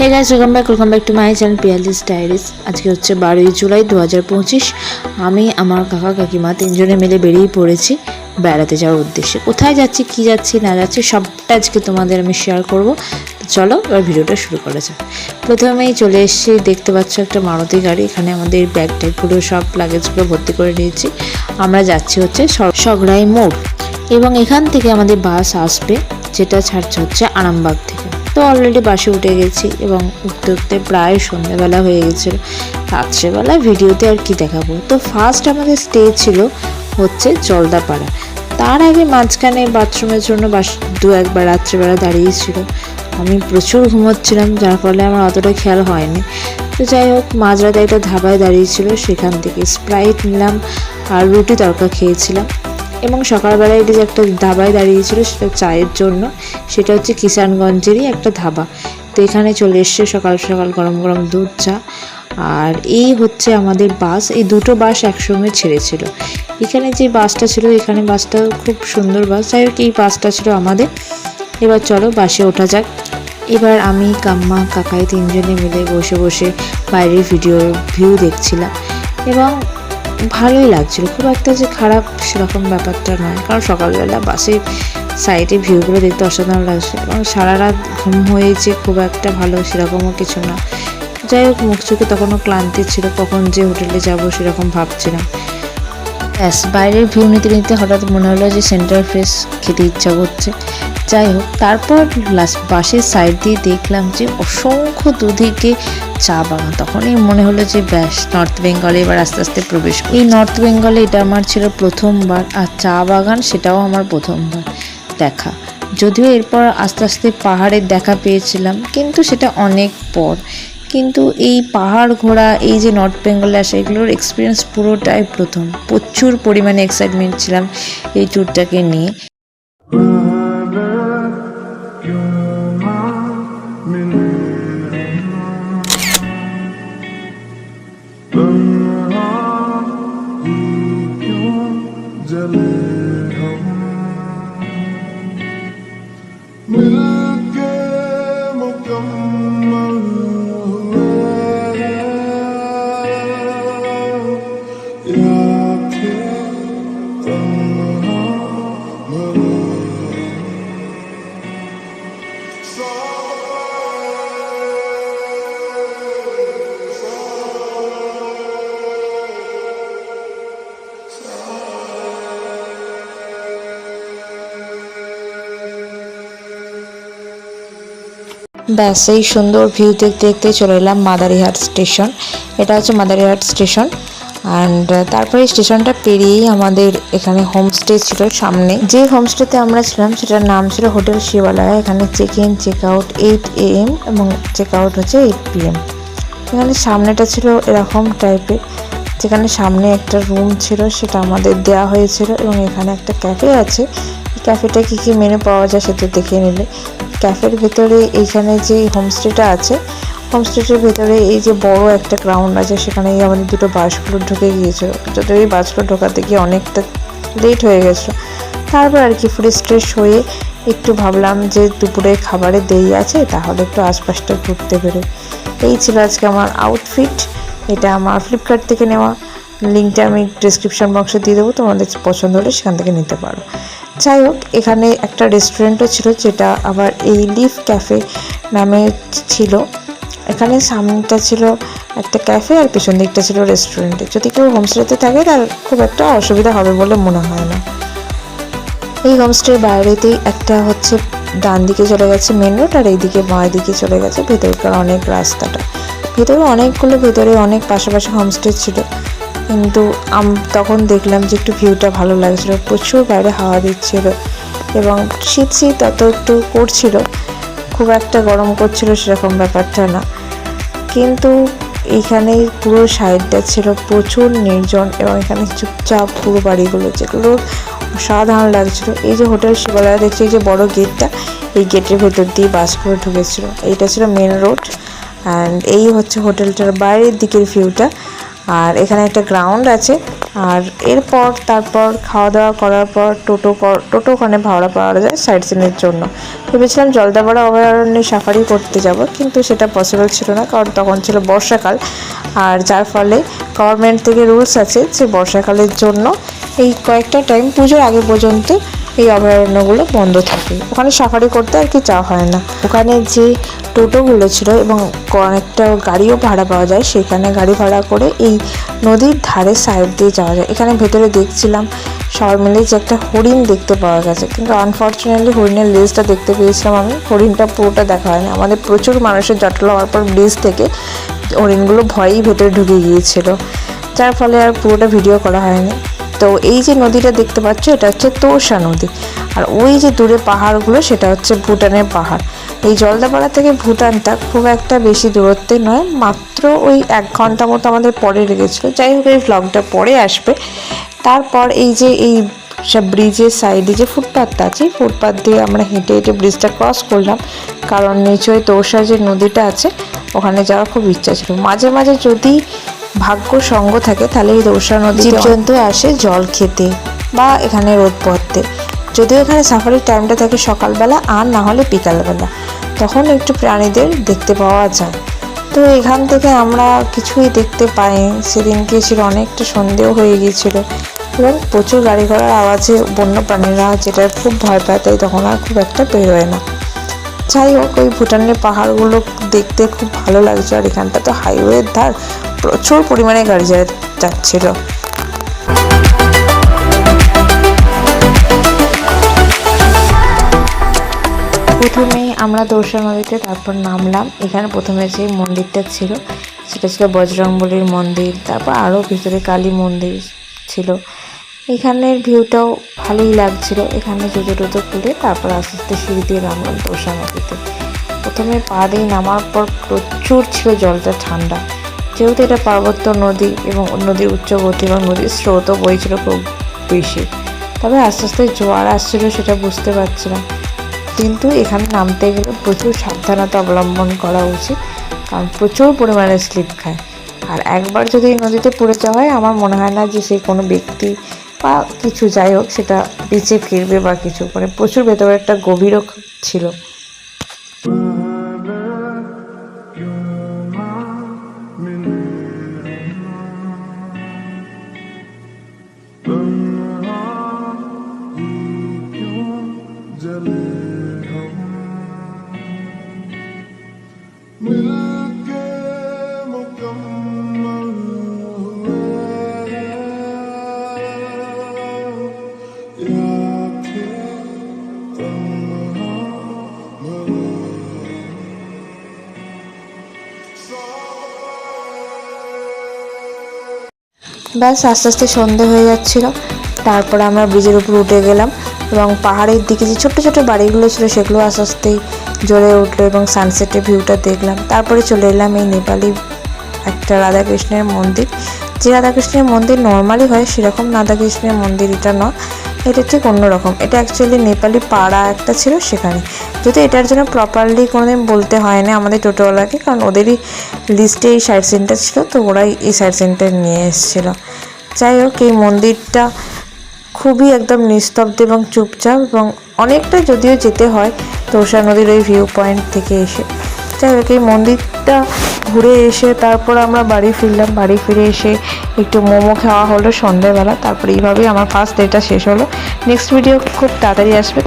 Hey guys welcome back to my channel Piyali's diaries. आज के হচ্ছে 12 জুলাই 2025। আমি আমার কাকা কাকিমা তিনজনে মিলে বেরিয়ে পড়েছি বেড়াতে যাওয়ার উদ্দেশ্যে। কোথায় যাচ্ছি, কি যাচ্ছি না যাচ্ছি সবটা আজকে তোমাদের আমি শেয়ার করব। তো চলো এবার ভিডিওটা শুরু করা যাক। প্রথমেই চলে এসেছি, দেখতে পাচ্ছ একটা মারুতি গাড়ি। এখানে আমাদের ব্যাগ ট্যাগগুলো সব লাগেজগুলো ভর্তি করে নিয়েছি। আমরা যাচ্ছি হচ্ছে সগড়াই মোড় এবং এখান থেকে আমাদের বাস আসবে, যেটা ছাড়ছে হচ্ছে আরামবাগ থেকে। তো অলরেডি বাসে উঠে গেছি এবং উঠতে উঠতে প্রায় সন্ধ্যাবেলা হয়ে গেছিলো। রাত্রেবেলা ভিডিওতে আর কি দেখাবো। তো ফার্স্ট আমাদের স্টে ছিল হচ্ছে জলদাপাড়া। তার আগে মাঝখানে বাথরুমের জন্য বাস একবার রাত্রেবেলা দাঁড়িয়েছিল। আমি প্রচুর ঘুমোচ্ছিলাম, যার ফলে আমার অতটা খেয়াল হয়নি। তো যাই হোক, মাঝরাতে একটা ধাবায় দাঁড়িয়েছিল, সেখান থেকে স্প্রাইট নিলাম আর রুটি তড়কা খেয়েছিলাম। এবং সকালবেলায় এটি যে একটা ধাবায় দাঁড়িয়েছিল সেটা চায়ের জন্য, সেটা হচ্ছে কিষানগঞ্জেরই একটা ধাবা। তো এখানে চলে এসছে সকাল সকাল গরম গরম দুধ চা। আর এই হচ্ছে আমাদের বাস, এই দুটো বাস একসঙ্গে ছেড়েছিল। এখানে যে বাসটা ছিল, এখানে বাসটা খুব সুন্দর বাস। যাই হোক, এই বাসটা ছিল আমাদের। এবার চলো বাসে ওঠা যাক। এবার আমি কাম্মা কাকাই তিনজনে মিলে বসে বসে বাইরের ভিউ দেখছিলাম এবং ভালোই লাগছিলো। খুব একটা যে খারাপ সেরকম ব্যাপারটা নয়, কারণ সকালবেলা বাসের সাইডে ভিউগুলো দেখতে অসাধারণ লাগছে এবং সারা রাত ঘুম হয়েছে, খুব একটা ভালো সেরকমও কিছু না। যাই হোক, মুখ চোখে তখনও ক্লান্তি ছিল, কখন যে হোটেলে যাব সেরকম ভাবছিলাম। ব্যাস বাইরের ভিউ নিতে নিতে হঠাৎ মনে হলো যে সেন্টার ফ্রেশ খেতে ইচ্ছা করছে। যাই হোক, তারপর বাসের সাইড দিয়ে দেখলাম যে অসংখ্য দুদিকে চা বাগান। তখনই মনে হলো যে ব্যাস নর্থ বেঙ্গলে এবার আস্তে আস্তে প্রবেশ করি। এই নর্থ বেঙ্গলে এটা আমার ছিল প্রথমবার, আর চা বাগান সেটাও আমার প্রথমবার দেখা। যদিও এরপর আস্তে আস্তে পাহাড়ের দেখা পেয়েছিলাম, কিন্তু সেটা অনেক পর। কিন্তু এই পাহাড় ঘোরা, এই যে নর্থ বেঙ্গলে আসা, এগুলোর এক্সপিরিয়েন্স পুরোটাই প্রথম। প্রচুর পরিমাণে এক্সাইটমেন্ট ছিলাম এই ট্যুরটাকে নিয়ে। ব্যাস এই সুন্দর ভিউ দেখতে দেখতে চলে এলাম মাদারিহাট স্টেশন। এটা হচ্ছে মাদারিহাট স্টেশন। অ্যান্ড তারপরে স্টেশনটা পেরিয়েই আমাদের এখানে হোমস্টে ছিল সামনে। যে হোমস্টেতে আমরা ছিলাম সেটার নাম ছিল হোটেল শিবালয়া। এখানে check in check out 8 AM এবং চেক আউট হচ্ছে 8 PM। এখানে সামনেটা ছিল এরকম টাইপের, যেখানে সামনে একটা রুম ছিল, সেটা আমাদের দেওয়া হয়েছিল এবং এখানে একটা ক্যাফে আছে। ক্যাফেটা কী কী মেনু পাওয়া যায় সেটা দেখে নিলে। ক্যাফের ভেতরে এইখানে যে হোমস্টেটা আছে, হোমস্টেটের ভেতরে এই যে বড় একটা গ্রাউন্ড আছে, সেখানে আমাদের দুটো বাসগুলো ঢুকে গিয়েছিল। যদিও এই বাসগুলো ঢোকাতে গিয়ে অনেকটা লেট হয়ে গেছিলো। তারপর আর কি ফ্রেশ ট্রেশ হয়ে একটু ভাবলাম যে দুপুরে খাবারের দেরি আছে, তাহলে একটু আশপাশটা ঘুরতে বেরোই। এই ছিল আজকে আমার আউটফিট। এটা আমার ফ্লিপকার্ট থেকে নেওয়া। লিঙ্কটা আমি ডিসক্রিপশন বক্সে দিয়ে দেবো, তোমাদের পছন্দ হলে সেখান থেকে নিতে পারো। যাই হোক, এখানে একটা রেস্টুরেন্টও ছিল, যেটা আবার এই লিফ ক্যাফে নামে ছিল। এখানে সামনেটা ছিল একটা ক্যাফে আর পেছন দিকটা ছিল রেস্টুরেন্টে। যদি কেউ হোমস্টেতে থাকে তার খুব একটা অসুবিধা হবে বলে মনে হয় না। এই হোমস্টের বাইরেতেই একটা হচ্ছে ডান দিকে চলে গেছে মেন রোড, আর এইদিকে বাঁ দিকে চলে গেছে ভেতরকার অনেক রাস্তাটা। ভেতরে অনেক পাশাপাশি হোমস্টে ছিল, কিন্তু তখন দেখলাম যে একটু ভিউটা ভালো লাগছিল। প্রচুর বাইরে হাওয়া দিচ্ছিল এবং শীত অত একটু করছিল, খুব একটা গরম করছিল সেরকম ব্যাপারটা না। কিন্তু এইখানে পুরো সাইডটা ছিল প্রচুর নির্জন এবং এখানে চুপচাপ পুরো বাড়িগুলো, যেগুলো অসাধারণ লাগছিল। এই যে হোটেল শিবালয়া দেখছি, এই যে বড় গেটটা, এই গেটের ভেতর দিয়ে বাসগুলো ঢুকেছিল। এইটা ছিল মেন রোড। অ্যান্ড এই হচ্ছে হোটেলটার বাইরের দিকের ভিউটা। আর এখানে একটা গ্রাউন্ড আছে, আর এরপর তারপর খাওয়া দাওয়া করার পর টোটো ওখানে ভাড়া পাওয়া যায় সাইট সিনের জন্য। ভেবেছিলাম জলদাপাড়া অভয়ারণ্যে সাফারি করতে যাব, কিন্তু সেটা পসিবল ছিল না, কারণ তখন ছিল বর্ষাকাল। আর যার ফলে গভর্নমেন্ট থেকে রুলস আছে যে বর্ষাকালের জন্য এই কয়েকটা টাইম পুজোর আগে পর্যন্ত এই অভয়ারণ্যগুলো বন্ধ থাকে, ওখানে সাফারি করতে আর কি যাওয়া হয় না। ওখানে যে টোটোগুলো ছিল এবং অনেকটা গাড়িও ভাড়া পাওয়া যায়, সেখানে গাড়ি ভাড়া করে এই নদীর ধারে সাইড দিয়ে যাওয়া যায়। এখানে ভেতরে দেখছিলাম সবাই মিলে যে একটা হরিণ দেখতে পাওয়া গেছে, কিন্তু আনফর্চুনেটলি হরিণের লেজটা দেখতে পেয়েছিলাম আমি, হরিণটা পুরোটা দেখা হয়নি। আমাদের প্রচুর মানুষের জটলা হওয়ার পর ব্রিজ থেকে হরিণগুলো ভয়েই ভেতরে ঢুকে গিয়েছিল, যার ফলে আর পুরোটা ভিডিও করা হয়নি। তো এই যে নদীটা দেখতে পাচ্ছ, এটা হচ্ছে তোরসা নদী, আর ওই যে দূরে পাহাড়গুলো সেটা হচ্ছে ভুটানের পাহাড়। এই জলদাপাড়া থেকে ভুটানটা খুব একটা বেশি দূরত্বে নয়, মাত্র ওই 1 ঘন্টা মতো আমাদের পরে লেগেছিলো। যাই হোক, এই ভ্লগটা পরে আসবে। তারপর এই যে এই সব ব্রিজের সাইডে যে ফুটপাথটা আছে, ফুটপাথ দিয়ে আমরা হেঁটে হেঁটে ব্রিজটা ক্রস করলাম, কারণ নিচে তোরসা যে নদীটা আছে ওখানে যাওয়ার খুব ইচ্ছা ছিল। মাঝে মাঝে যদি ভাগ্য সঙ্গ থাকে তাহলে এই তোরসা নদী জীবজন্তু আসে জল খেতে বা এখানে রোদ পোহাতে। যদিও এখানে সাফারির টাইমটা থাকে সকালবেলা আর না হলে বিকালবেলা, তখন একটু প্রাণীদের দেখতে পাওয়া যায়। তো এখান থেকে আমরা কিছুই দেখতে পাইনি, সেদিনকে ছিল অনেকটা সন্দেহ হয়ে গিয়েছিল এবং প্রচুর গাড়ি ঘোড়ার আওয়াজে বন্য প্রাণীরা যেটা খুব ভয় পায়, তাই তখন আর খুব একটা বেরোয় না। যাই হোক, ওই ভুটানের পাহাড়গুলো দেখতে খুব ভালো লাগছে। আর এখানটা তো হাইওয়ের ধার, প্রচুর পরিমাণে গাড়ি যাচ্ছিল। প্রথমে আমরা তোরসা নদীতে তারপর নামলাম। এখানে প্রথমে যে মন্দিরটা ছিল সেটা ছিল বজরংবলীর মন্দির, তারপর আরও ভিতরে কালী মন্দির ছিল। এখানের ভিউটাও ভালোই লাগছিল। এখানে জুতো টুতো খুলে তারপর আস্তে আস্তে সিঁড়ি দিয়ে নামলাম তোরসা নদীতে। প্রথমে পা দিয়ে নামার পর প্রচুর ছিল জলটা ঠান্ডা, যেহেতু এটা পার্বত্য নদী এবং নদীর উচ্চ গতি এবং নদীর স্রোতও বইছিল খুব বেশি। তবে আস্তে আস্তে জোয়ার আসছিল সেটা বুঝতে পারছিলাম, কিন্তু এখানে নামতে গেলে প্রচুর সাবধানতা অবলম্বন করা উচিত, কারণ প্রচুর পরিমাণে স্লিপ খায়। আর একবার যদি এই নদীতে পড়ে যাওয়া হয়, আমার মনে হয় না যে সে কোনো ব্যক্তি বা কিছু যাই হোক সেটা বেঁচে ফিরবে বা কিছু, মানে প্রচুর ভেতরে একটা গভীরও ছিল। ব্যাস আস্তে আস্তে সন্ধে হয়ে যাচ্ছিল। তারপরে আমরা ব্রিজের উপর উঠে গেলাম এবং পাহাড়ের দিকে যে ছোট ছোট বাড়িগুলো ছিল সেগুলো আস্তে আস্তেই জ্বলে উঠলো এবং সানসেটের ভিউটা দেখলাম। তারপরে চলে এলাম এই নেপালি একটা রাধাকৃষ্ণের মন্দির। যে রাধাকৃষ্ণের মন্দির নর্মালি হয় সেরকম রাধাকৃষ্ণের মন্দির এটা নয়, এটা ঠিক অন্যরকম। এটা অ্যাকচুয়ালি নেপালি পাড়া একটা ছিল সেখানে, যদি এটার জন্য প্রপারলি কোনোদিন বলতে হয় না আমাদের টোটোওয়ালাকে, কারণ ওদেরই লিস্টে এই সাইট সিনটা ছিল, তো ওরাই এই সাইট সিনটা নিয়ে এসেছিলো। যাই হোক, এই মন্দিরটা খুবই একদম নিস্তব্ধ এবং চুপচাপ, এবং অনেকটা যদিও যেতে হয় তোরসা নদীর ওই ভিউ পয়েন্ট থেকে এসে। যাই হোক, এই মন্দিরটা ঘুরে এসে তারপর আমরা বাড়ি ফিরলাম। বাড়ি ফিরে এসে একটু মোমো খাওয়া হলো সন্ধ্যেবেলা। তারপরে এইভাবেই আমার ফার্স্ট ডেটা শেষ হলো। নেক্সট ভিডিও খুব তাড়াতাড়ি আসবে।